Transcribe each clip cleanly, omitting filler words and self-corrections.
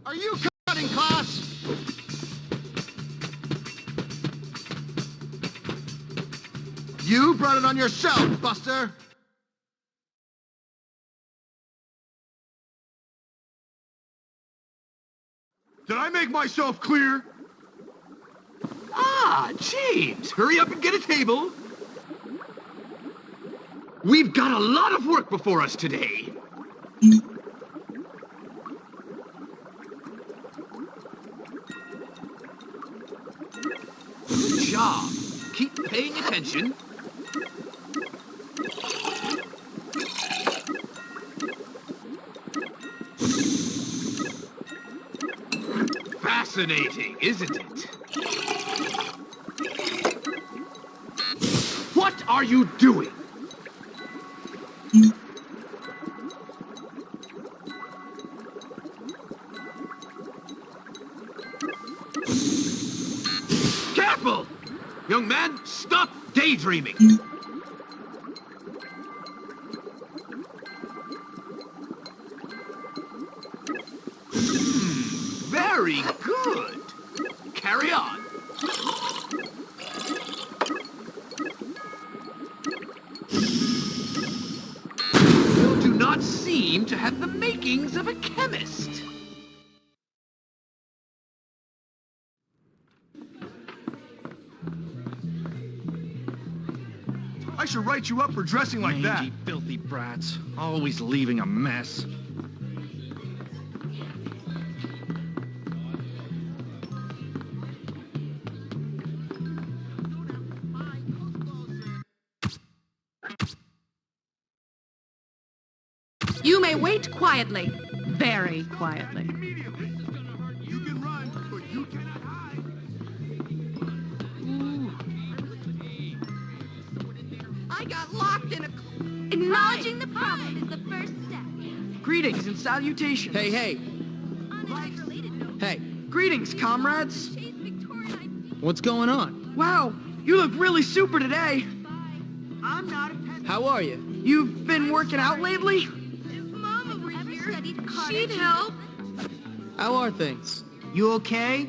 Are you cutting class? You brought it on yourself, Buster! Did I make myself clear? Ah, James, hurry up and get a table. We've got a lot of work before us today. Good job. Keep paying attention. Fascinating, isn't it? What are you doing? Careful! Young man, stop daydreaming! Very good. Carry on. You do not seem to have the makings of a chemist. I should write you up for dressing like that. Mangy, filthy brats. Always leaving a mess. You may wait quietly. Very quietly. Immediately. You can run, but you cannot hide. I got locked in a... Acknowledging the problem is the first step. Greetings and salutations. Hey, hey, On a related note, hey, Greetings, comrades. Chase Victoria ID what's going on? Wow, you look really super today. I'm not a pet. How are you? You've been working out lately? If Mama were here, studied She'd help. How are things? You okay?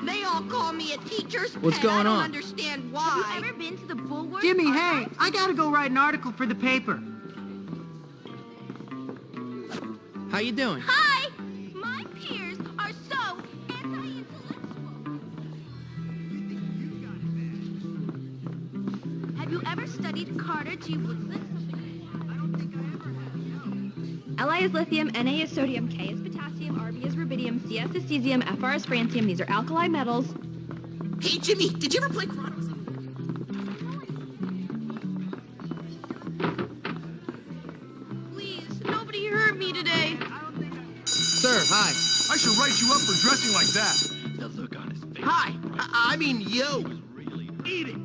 They all call me a teacher's What's pet. going I don't on? understand Have why. you ever been to the Bulwark? Gimme, hey, Archives? I gotta go write an article for the paper. How you doing? Hi! My peers are so anti-intellectual. Have you ever studied Carter G. Woodson? Li is lithium, Na is sodium, K is potassium, Rb is rubidium, Cs is cesium, Fr is francium. These are alkali metals. Hey, Jimmy, did you ever play Chronos? Please, nobody heard me today. Sir, hi. I should write you up for dressing like that. The look on his face. Hi! I mean, yo! Really Eat it.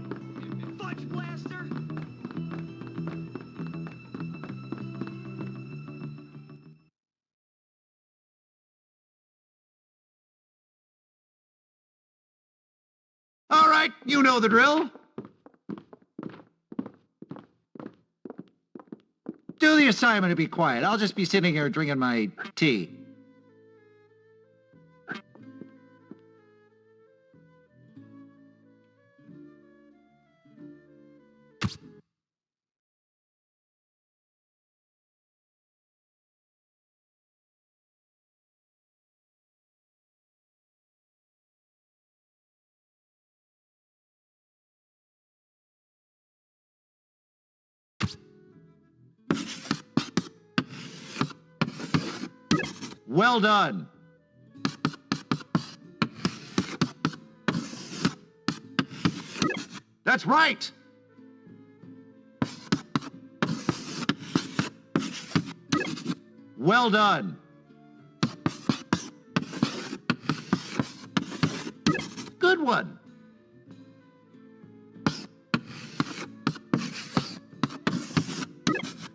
Fudge blaster. All right, you know the drill. Do the assignment and be quiet. I'll just be sitting here drinking my tea. Well done. That's right. Well done. Good one.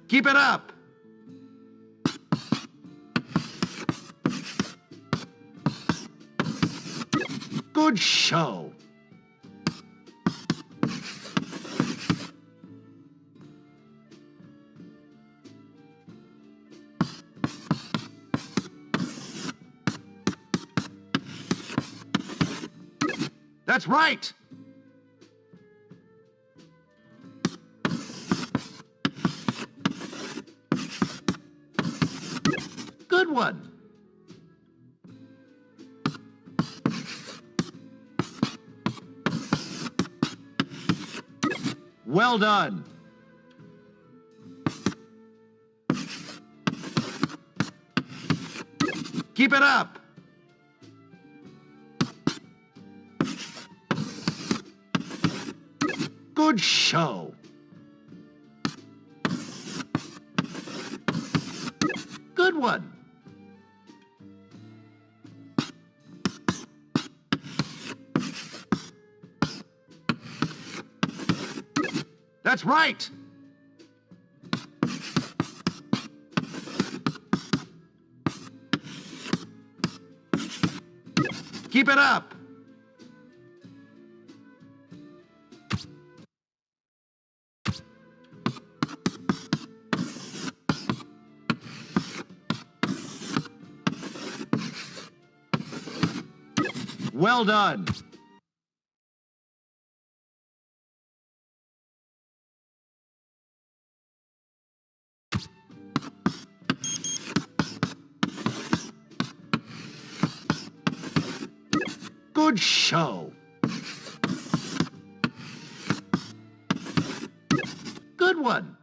Keep it up. Good show. That's right! Good one. Well done. Keep it up. Good show. Good one. That's right. Keep it up. Well done. Good show. Good one.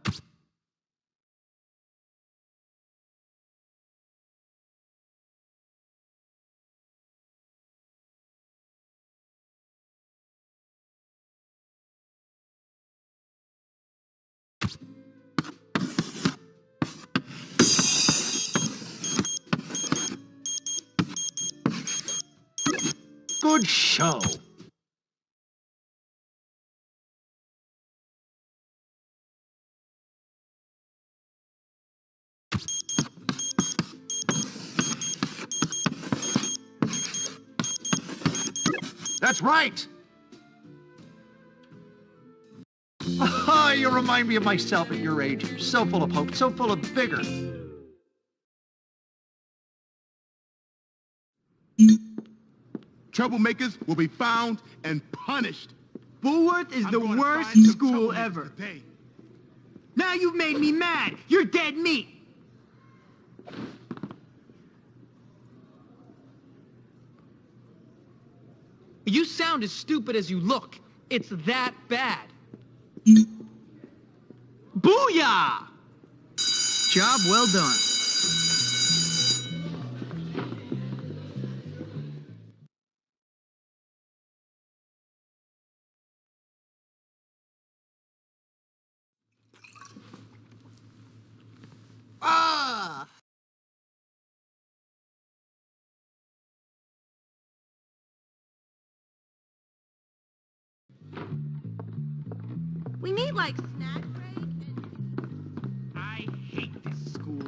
Good show. That's right. Oh, you remind me of myself at your age. You're so full of hope, so full of vigor. Troublemakers will be found and punished. Bullworth is I'm the gonna worst find some school troublemakers ever. today. Now you've made me mad. You're dead meat. You sound as stupid as you look. It's that bad. Booyah! Job well done. Ah! We need like snack break and... I hate this school.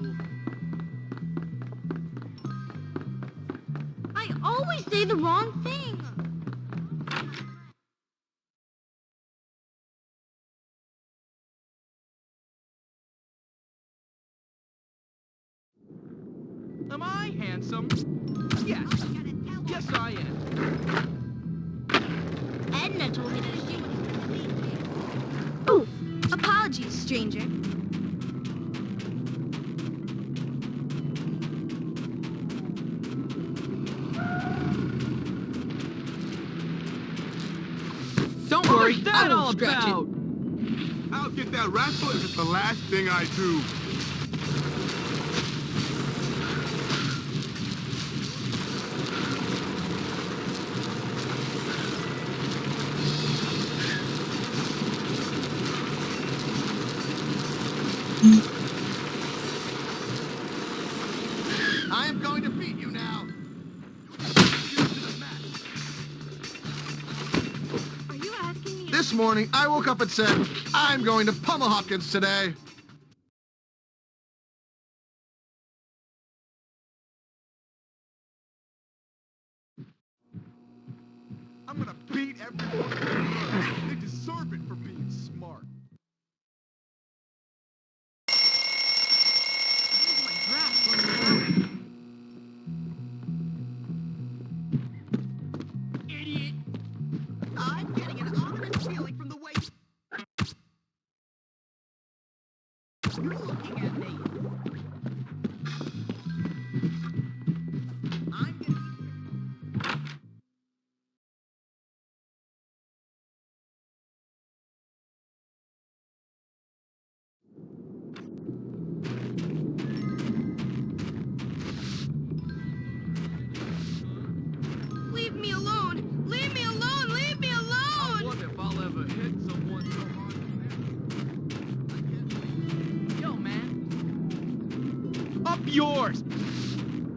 I always say the wrong thing. Am I handsome? Yes. Yes, I am. Edna told me that she was... Ooh, apologies, stranger. Don't worry, that I all won't scratch about? it. I'll get that rascal if it's the last thing I do. I am going to beat you now. Are you asking me... This morning, I woke up and said, I'm going to pummel Hopkins today. I'm gonna beat everyone. They deserve it for being smart. You're looking at me. I'm gonna... Leave me alone! Leave me alone! Leave me I alone! wonder if I'll ever hit someone so hard. Yo, man. Up yours!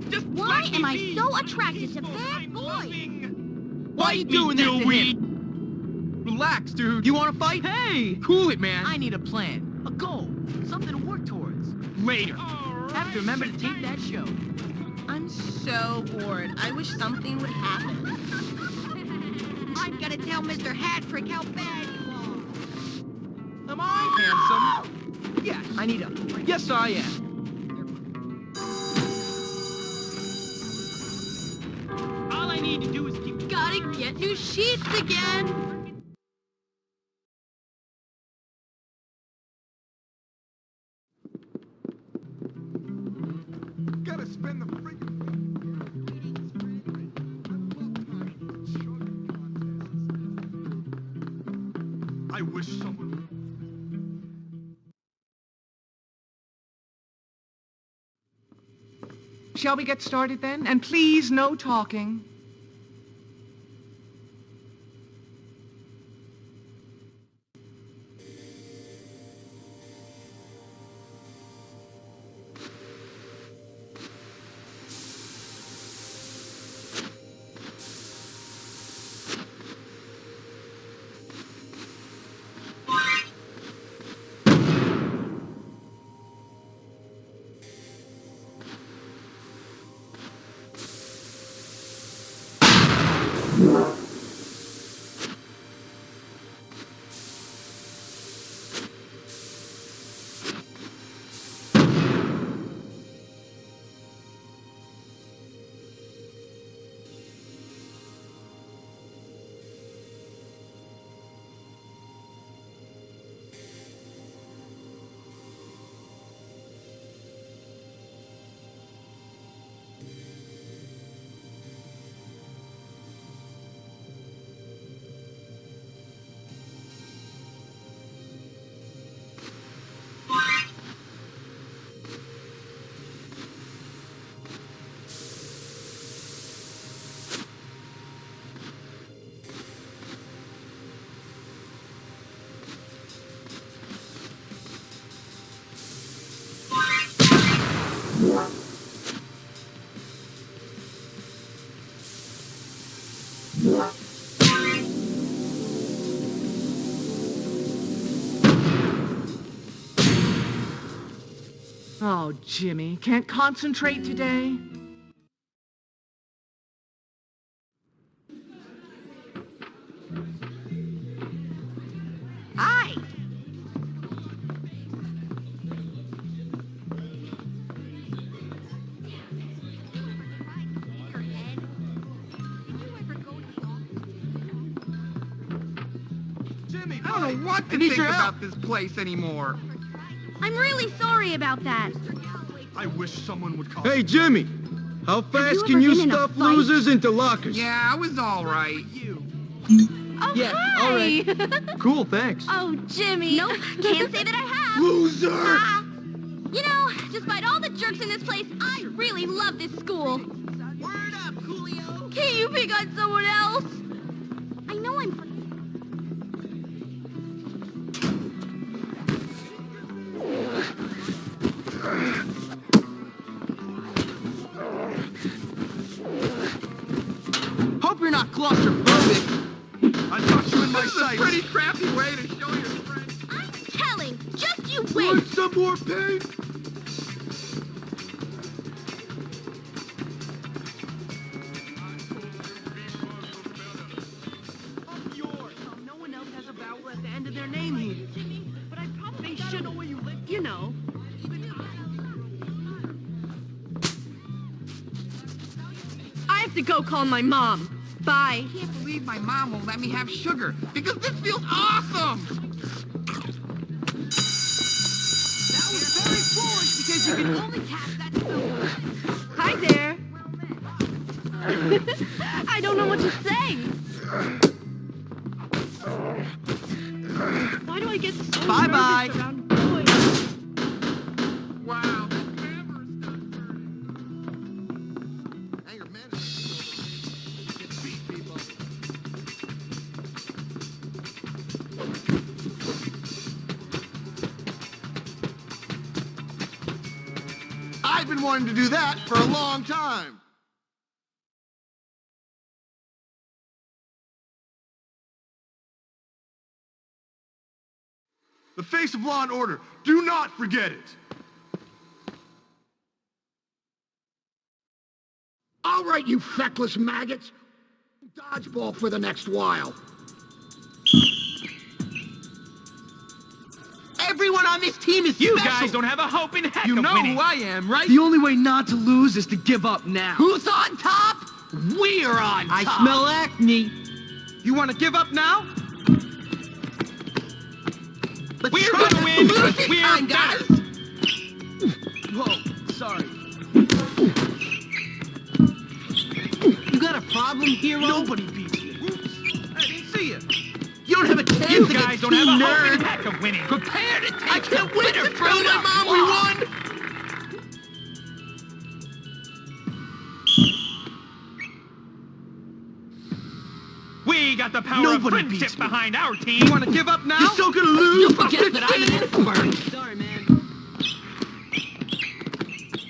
Just Why let am me I be. so attracted to Peaceful, bad I'm boys? loving. Why you doing that to him? Relax, dude. You want to fight? Hey, cool it, man. I need a plan, a goal, something to work towards. Later. Have to remember to tape that show. I'm so bored. I wish something would happen. I'm gonna tell Mr. Hattrick how bad you are. Am I handsome? Yes. I need a... Yes, I am. All I need to do is keep... Gotta get new sheets again. Gotta spend the freaking. I wish someone. Shall we get started then? And please, no talking. Oh, Jimmy, can't concentrate today? Hi. Jimmy, I don't know what to need think your help. about this place anymore. I'm really sorry about that. I wish someone would call. Hey, Jimmy! How you fast ever can you been in a stuff fight? losers into lockers? Yeah, I was all right. Oh, Yeah, hi. all right. Cool, thanks. Oh, Jimmy. Nope, can't say that I have. Loser! You know, despite all the jerks in this place, I really love this school. Word up, Coolio! Can't you pick on someone else? I know I'm... Hope you're not claustrophobic. I got you in my This is a sights. pretty crappy way to show your friends. I'm telling. Just you Want wait. some more paint? No one else has a vowel at the end of their name here. But I probably should know where you live. You know. I have to go call my mom. Bye. I can't believe my mom won't let me have sugar because this feels awesome. That was if you can only catch that silver. Hi there. I don't know what to say. Why do I get so Bye-bye. nervous around boys? Wow, that camera's not turning. Anger management. Get beat, people. I've been wanting to do that for a long time. The face of law and order. Do not forget it. All right, you feckless maggots. Dodgeball for the next while. Everyone on this team is You special. guys don't have a hope in heck You of know winning. who I am, right? The only way not to lose is to give up now. Who's on top? We're on top. I smell acne. You want to give up now? We're gonna gonna win lose because this we're time, better. guys. Whoa, sorry. You got a problem, hero? Nobody beats you. I didn't see you. You don't have a chance You against guys don't have a two hope in nerds. heck of winning. Prepare to take I can't wait to bitter tell fruit my of mom we loss. won. We got the power Nobody of friendship beats me. behind our team. You want to give up now? You're so gonna lose. You forget that I'm an expert. Sorry, man.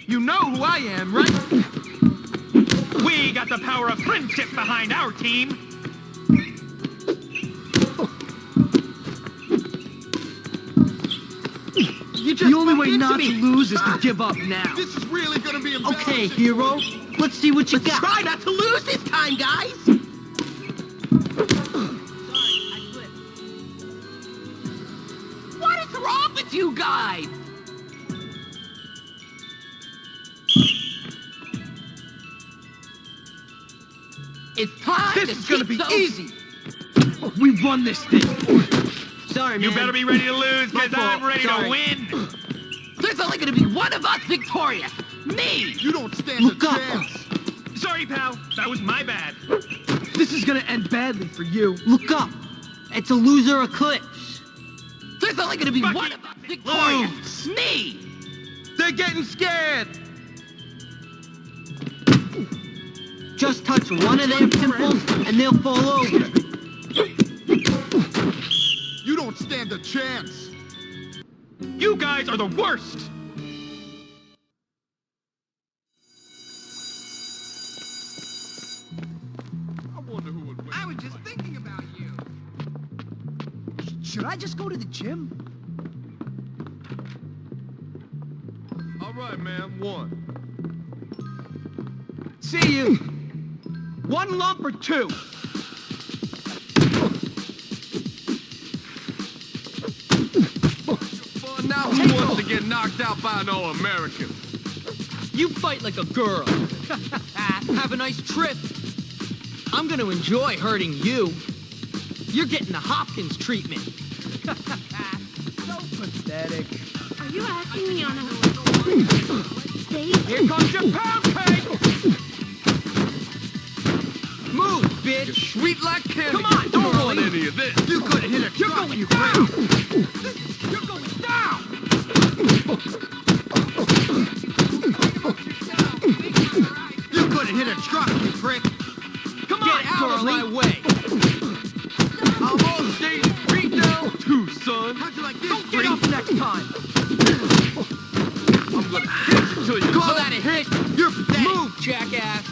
You know who I am, right? We got the power of friendship behind our team. You just The only way bumped not into to me. lose is to give up now. This is really gonna be embarrassing. Okay, hero. Let's see what you got. Try not to lose this time, guys. Sorry, I slipped. What is wrong with you guys? It's time This to is gonna keep be those- easy. We won this thing. Sorry, man. You better be ready to lose, because My fault. I'm ready Sorry. to win. There's only gonna be one of us victorious. Me. You don't stand Look a up. chance. Sorry, pal. That was my bad. This is gonna end badly for you. Look up. It's a loser eclipse. There's only gonna be Fuck one it. of us victorious. Me. They're getting scared. Just touch one of their pimples and they'll fall over. You don't stand a chance. You guys are the worst. I wonder who would win. I was just thinking about you. Should I just go to the gym? All right, man. One. See you. One lump or two? Well, now who wants to get knocked out by an All-American? You fight like a girl. Have a nice trip. I'm gonna enjoy hurting you. You're getting the Hopkins treatment. So pathetic. Are you asking me on a date? Here comes your pound cake! Move, bitch! Sweet like candy. Come on, You don't Charlie. want any of this. You could hit a You're truck, going you down! prick. You're going down! You could hit a truck, you prick. Come Get on, out Carly. of my way! Almost Dave. Beat down two, son. How'd you like this, Don't get freak? up next time! I'm gonna hit you till you Call that a hit! You're pathetic. Move, jackass!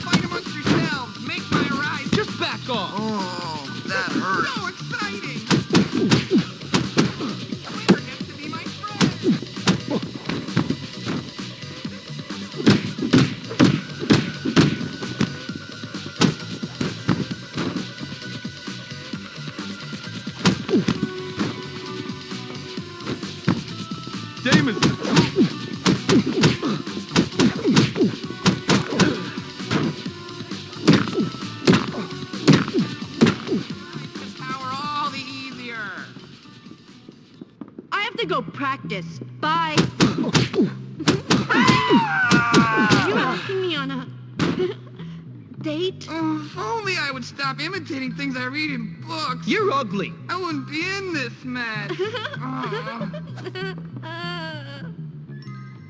Fight amongst yourselves. Make my rise. Just back off! Oh, that hurt. So exciting! Winner gets to be my friend! Damon's the truth. Power all the easier. I have to go practice. practice. Bye. Are you asking me on a date? Oh, if only I would stop imitating things I read in books. You're ugly. I wouldn't be in this mess. Oh.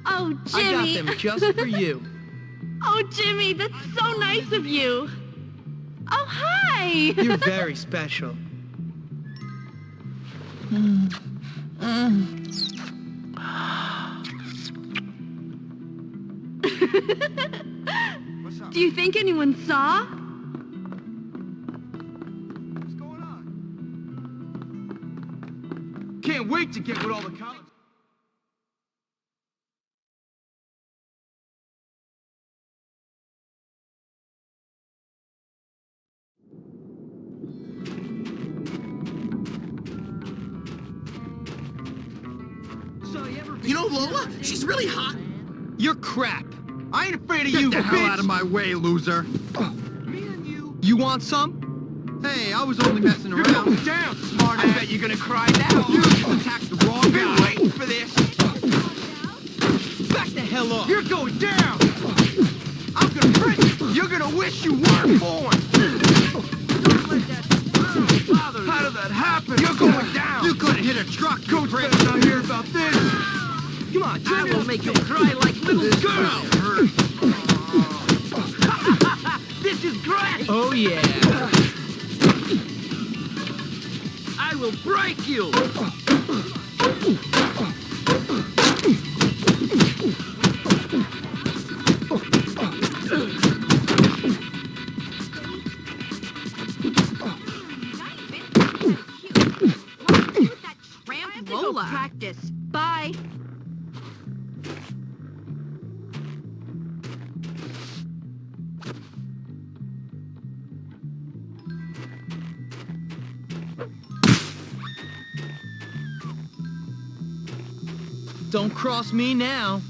Oh, I got Jimmy. them just for you. Oh, Jimmy, that's so nice of you. Oh, hi. You're very special. What's up? Do you think anyone saw? What's going on? Can't wait to get with all the college. You know Lola? She's really hot. You're crap. I ain't afraid of Get you, the hell bitch. out of my way, loser. Me and you. You want some? Hey, I was only messing You're around. going down, smart I bet you're gonna cry now. You just attacked the wrong I've been guy. waiting for this. Back the hell up. You're going down. I'm gonna print you. You're gonna wish you weren't born. How did that happen? You're going down. You couldn't hit a truck, you Coach prick. better not hear about this. Come on, I turn it will up. make you cry like little This girls. hurt. This is great. Oh, yeah. I will break you. Tramp Lola. Lola. Practice. Bye. Don't cross me now.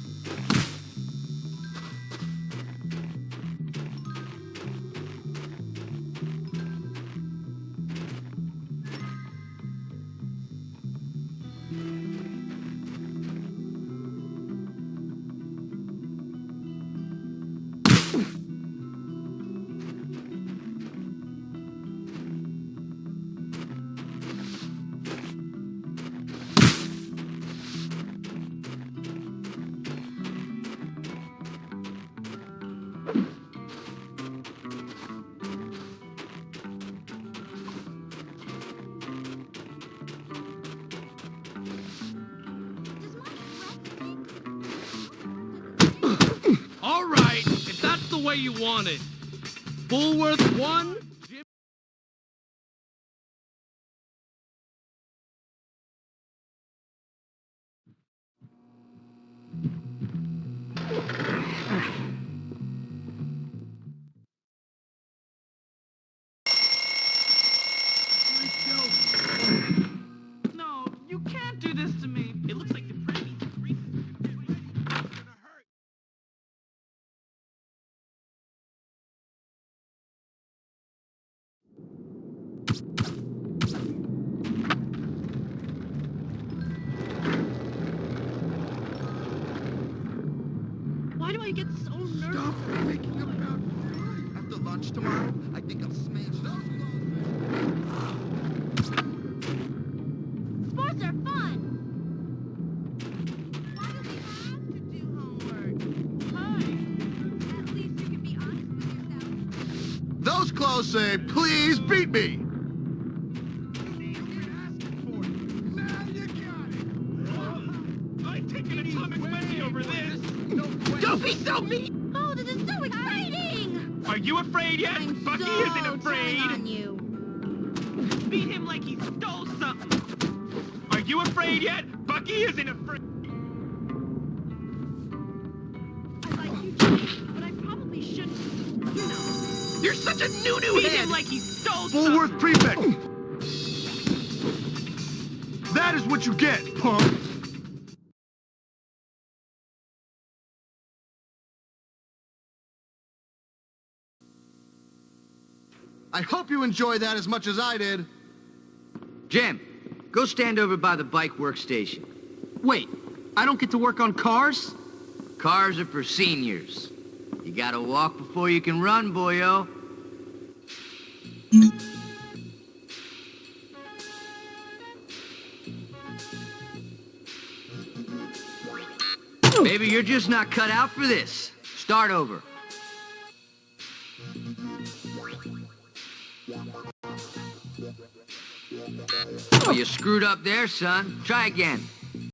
All right, if that's the way you want it. Bullworth 1. No, you can't do this to me. It looks like the previous. Why do I get so nervous? Stop making about after lunch tomorrow. I think I'll smash those Sports are fun. Why do we have to do homework? Hi. At least you can be honest with yourself. Those clothes say, please beat me. I'm taking Atomic Wendy over this. Don't be so mean. Oh, this is so exciting! Are you afraid yet? I'm Bucky so isn't afraid. telling on you. Beat him like he stole something. Are you afraid yet? Bucky isn't afraid. I like you, Jimmy, but I probably shouldn't, you know. You're such a new Beat head. him like he stole Bullworth something. Prefect! That is what you get, punk! I hope you enjoy that as much as I did. Jim, go stand over by the bike workstation. Wait, I don't get to work on cars? Cars are for seniors. You gotta walk before you can run, boyo. Maybe you're just not cut out for this. Start over. Oh, you screwed up there, son. Try again.